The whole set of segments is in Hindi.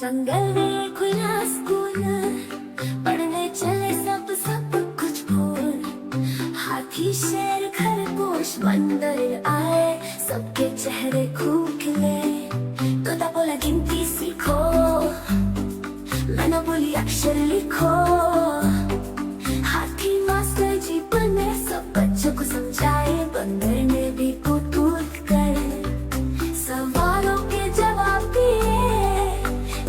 जंगल में खुला स्कूल, पढ़ने चले सब सब कुछ भूल। हाथी शेर खरगोश बंदर आए, सबके चेहरे खूब खिले। तोता बोला गिनती सीखो, मैंने बोली अक्षर लिखो। हाथी मास्टर जी बने, सब बच्चों को समझाए। बंदर ने भी कूद कूद कर सवालों के जवाब दिए।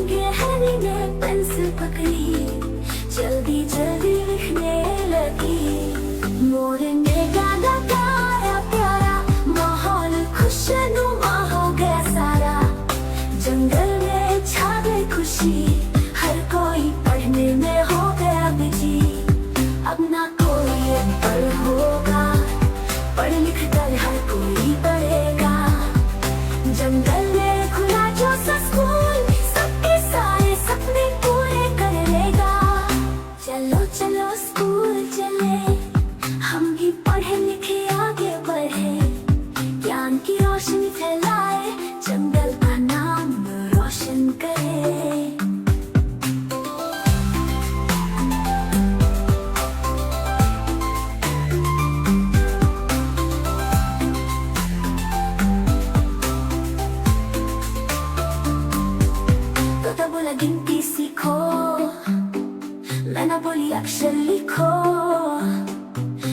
गिलहरी ने पेंसिल पकड़ी, जल्दी जल्दी लिखने लगी। मोर ने गाना गाया प्यारा, माहौल खुशनुमा हो गया सारा। जंगल में छा गई खुशी, हर कोई पढ़ने में हो गया बिजी। अब ना कोई अनपढ़ होगा, पढ़ लिख कर हर कोई पढ़ेगा। जंगल में खुला जो सा स्कूल, सबके सारे सपने पूरे कर लेगा। चलो चलो स्कूल चले, हम भी पढ़े लिखे आगे बढ़े। ज्ञान की रोशनी फैलाए, जंगल का नाम रोशन करे। तोता बोला गिनती सीखो, मैंने बोली अक्षर लिखो।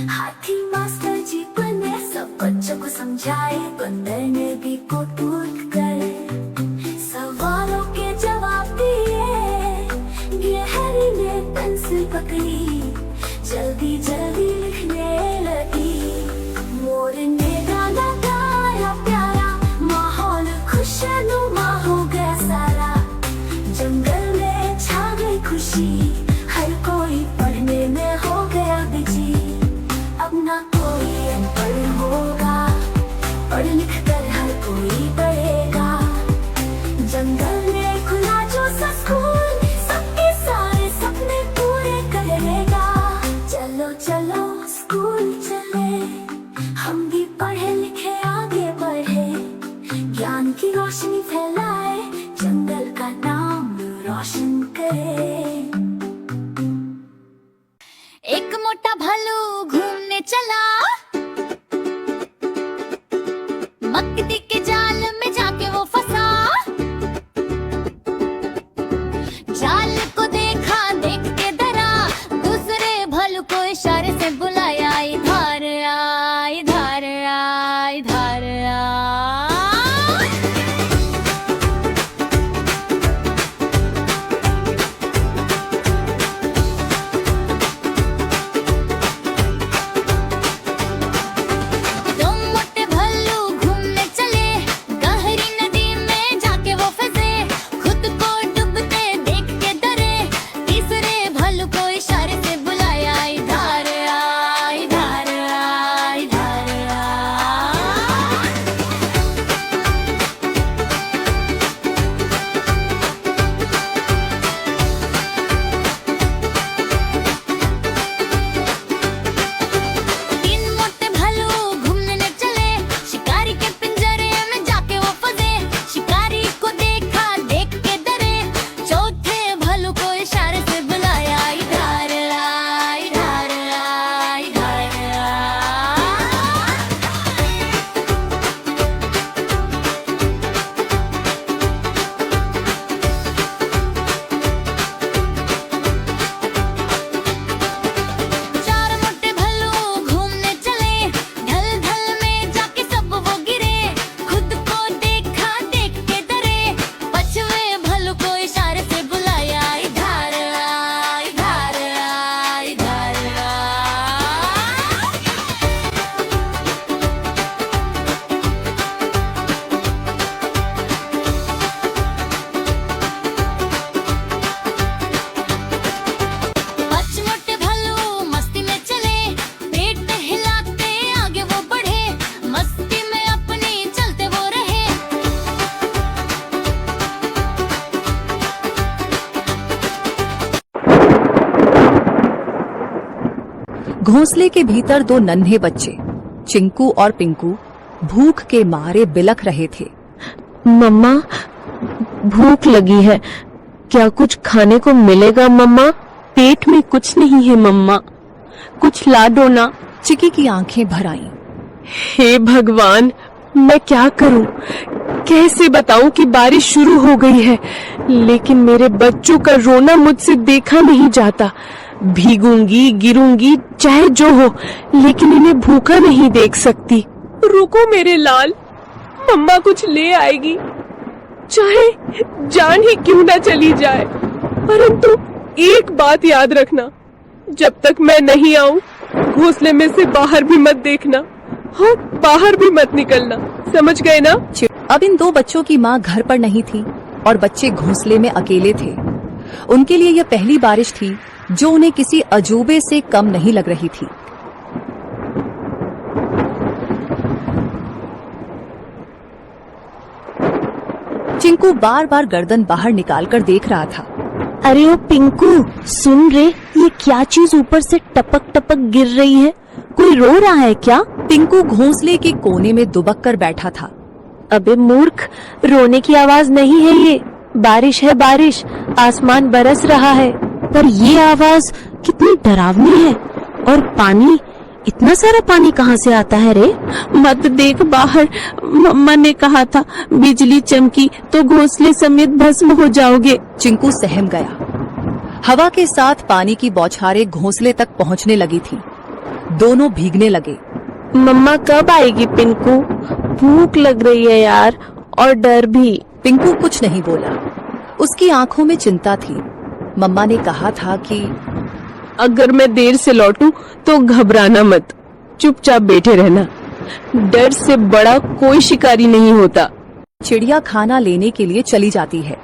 हाथी मास्टर जी बने, सब बच्चों को समझाए। बंदर ने भी कूद कूद कर सवालों के जवाब दिए। गिलहरी ने पेंसिल पकड़ी, जल्दी जल्दी लिखने लगी। मोर ने गाना गाया प्यारा, माहौल खुशनुमा हो गया सारा। जंगल में छा गई खुशी, हर कोई पढ़ने में हो गया बिजी। अब ना कोई अनपढ़ होगा, पढ़ लिख कर हर कोई पढ़ेगा। जंगल में खुला जो सा स्कूल, सबके सारे सपने पूरे करेगा। चलो चलो स्कूल चले, हम भी पढ़े लिखे आगे बढ़े। ज्ञान की रोशनी फैलाए, जंगल का नाम रोशन करे। एक मोटा भालू घूमने चला, मकड़ी के जाल में जाके वो फंसा। जाल को देखा, देख के डरा, दूसरे भालू को इशारे से बुलाया। इधर आ, इधर आ, इधर आ। घोंसले के भीतर दो नन्हे बच्चे चिंकू और पिंकू भूख के मारे बिलख रहे थे। मम्मा, भूख लगी है, क्या कुछ खाने को मिलेगा मम्मा? पेट में कुछ नहीं है मम्मा, कुछ ला दो ना। चिकी की आंखें भर आईं। हे भगवान, मैं क्या करूं? कैसे बताऊं कि बारिश शुरू हो गई है, लेकिन मेरे बच्चों का रोना मुझसे देखा नहीं जाता। भीगूंगी, गिरूंगी, चाहे जो हो, लेकिन इन्हें भूखा नहीं देख सकती। रुको मेरे लाल, मम्मा कुछ ले आएगी, चाहे जान ही क्यों ना चली जाए। परंतु एक बात याद रखना, जब तक मैं नहीं आऊं, घोंसले में से बाहर भी मत देखना और बाहर भी मत निकलना, समझ गए ना? अब इन दो बच्चों की माँ घर पर नहीं थी और बच्चे घोंसले में अकेले थे। उनके लिए यह पहली बारिश थी जो उन्हें किसी अजूबे से कम नहीं लग रही थी। चिंकू बार बार गर्दन बाहर निकालकर देख रहा था। अरे ओ पिंकू, सुन रे, ये क्या चीज ऊपर से टपक टपक गिर रही है? कोई रो रहा है क्या? पिंकू घोंसले के कोने में दुबक कर बैठा था। अबे मूर्ख, रोने की आवाज नहीं है ये, बारिश है बारिश, आसमान बरस रहा है। पर ये आवाज कितनी डरावनी है, और पानी, इतना सारा पानी कहाँ से आता है रे? मत देख बाहर, मम्मा ने कहा था बिजली चमकी तो घोंसले समेत भस्म हो जाओगे। चिंकू सहम गया। हवा के साथ पानी की बौछारें घोंसले तक पहुंचने लगी थी। दोनों भीगने लगे। मम्मा कब आएगी पिंकू? भूख लग रही है यार, और डर भी। पिंकू कुछ नहीं बोला। उसकी आंखों में चिंता थी। मम्मा ने कहा था कि अगर मैं देर से लौटूं तो घबराना मत, चुपचाप बैठे रहना। डर से बड़ा कोई शिकारी नहीं होता। चिड़िया खाना लेने के लिए चली जाती है।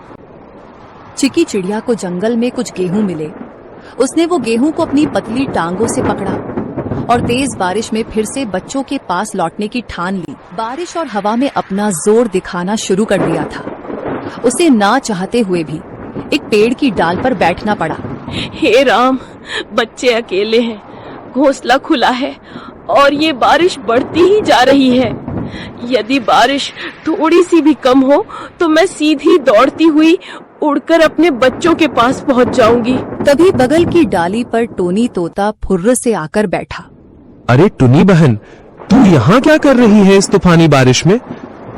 चिकी चिड़िया को जंगल में कुछ गेहूं मिले। उसने वो गेहूं को अपनी पतली टांगों से पकड़ा और तेज बारिश में फिर से बच्चों के पास लौटने की ठान ली। बारिश और हवा में अपना जोर दिखाना शुरू कर दिया था। उसे ना चाहते हुए भी एक पेड़ की डाल पर बैठना पड़ा। हे राम, बच्चे अकेले हैं, घोंसला खुला है और ये बारिश बढ़ती ही जा रही है। यदि बारिश थोड़ी सी भी कम हो तो मैं सीधी दौड़ती हुई उड़कर अपने बच्चों के पास पहुंच जाऊंगी। तभी बगल की डाली पर टोनी तोता फुर्र से आकर बैठा। अरे टुनी बहन, तू यहाँ क्या कर रही है इस तूफानी बारिश में?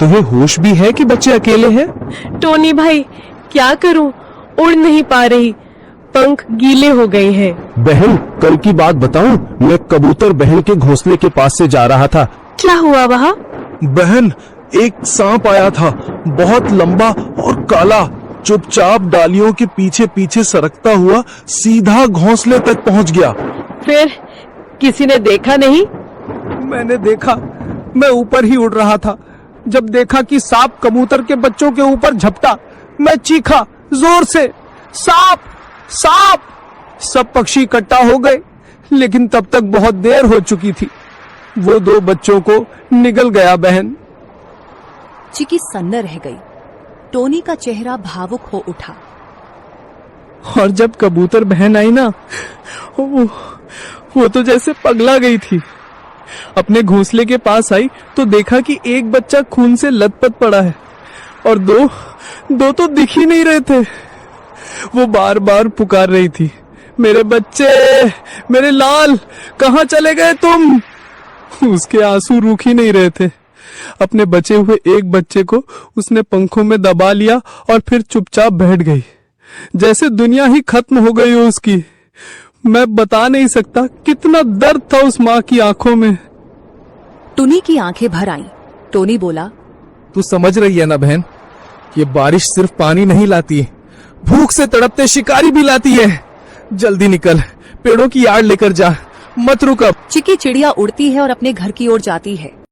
तुम्हें होश भी है कि बच्चे अकेले हैं? टोनी भाई, क्या करूं, उड़ नहीं पा रही, पंख गीले हो गए हैं। बहन, कल की बात बताऊं, मैं कबूतर बहन के घोंसले के पास से जा रहा था। क्या हुआ वहाँ? बहन, एक सांप आया था, बहुत लंबा और काला, चुपचाप डालियों के पीछे पीछे सरकता हुआ सीधा घोंसले तक पहुंच गया। फिर किसी ने देखा नहीं? मैंने देखा, मैं ऊपर ही उड़ रहा था। जब देखा कि सांप कबूतर के बच्चों के ऊपर झपटा, मैं चीखा जोर से, सांप सांप। सब पक्षी इकट्ठा हो गए, लेकिन तब तक बहुत देर हो चुकी थी। वो दो बच्चों को निगल गया बहन। चिकी सन्न रह गई। टोनी का चेहरा भावुक हो उठा। और जब कबूतर बहन आई ना, वो तो जैसे पगला गई थी। अपने घोंसले के पास आई तो देखा कि एक बच्चा खून से लथपथ पड़ा है और दो तो दिख ही नहीं रहे थे। वो बार बार पुकार रही थी, मेरे बच्चे, मेरे लाल, कहाँ चले गए तुम? उसके आंसू रुक ही नहीं रहे थे। अपने बचे हुए एक बच्चे को उसने पंखों में दबा लिया और फिर चुपचाप बैठ गई, जैसे दुनिया ही खत्म हो गई हो उसकी। मैं बता नहीं सकता कितना दर्द था उस माँ की आंखों में। टुनी की आंखें भर आईं। टोनी बोला, तू समझ रही है ना बहन, ये बारिश सिर्फ पानी नहीं लाती, भूख से तड़पते शिकारी भी लाती है। जल्दी निकल, पेड़ों की आड़ लेकर जा, मत रुक अब। चिकी चिड़िया उड़ती है और अपने घर की ओर जाती है।